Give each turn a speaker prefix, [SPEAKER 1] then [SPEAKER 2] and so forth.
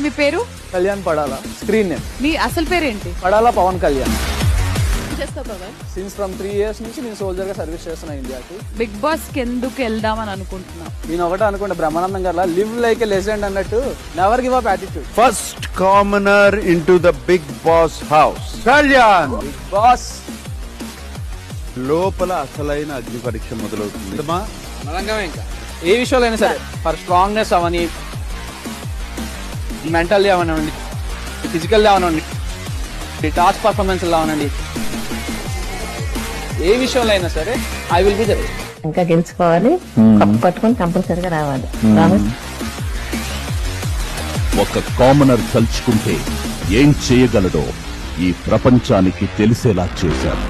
[SPEAKER 1] మీ పేరు?
[SPEAKER 2] కళ్యాణ్ పడాలా. Screen name.
[SPEAKER 1] మీ అసలు పేరేంటి?
[SPEAKER 2] పడాలా పవన్ కళ్యాణ్.
[SPEAKER 1] చేస్తావు పవన్?
[SPEAKER 2] సిన్స్ ఫ్రమ్ 3 years నుంచి నేను సోల్జర్ గా సర్వీస్ చేస్తున్నా ఇండియాకి.
[SPEAKER 1] బిగ్ బాస్ కి ఎందుకు వెళ్దామని అనుకుంటున్నా?
[SPEAKER 2] నేను ఒకటే అనుకుంటా, Brahmanandam garu live like a legend అన్నట్టు, never give up attitude.
[SPEAKER 3] First commoner into the Bigg Boss house Kalyan.
[SPEAKER 2] Bigg Boss
[SPEAKER 3] లోపల అసలైన అగ్ని పరీక్ష మొదలవుతుంది.
[SPEAKER 2] అనరంగమే. ఇంకా ఏ విషయంలో అయినా సరే, ఫర్ స్ట్రాంగ్నెస్ అవని, మెంటల్లీ అవనండి, ఫిజికల్లీ అవనండి, టాస్క్ పర్ఫార్మెన్స్ అవనండి, ఏ విషయంలో అయినా సరే ఐ విల్ బి దేర్.
[SPEAKER 4] ఇంకా గెలుచుకోవాలి, కప్పు పట్టుకొని కంపల్సరిగా రావాలి.
[SPEAKER 5] ఒక కామనర్ తలుచుకుంటే ఏం చేయగలడో ఈ ప్రపంచానికి తెలిసేలా చేశారు.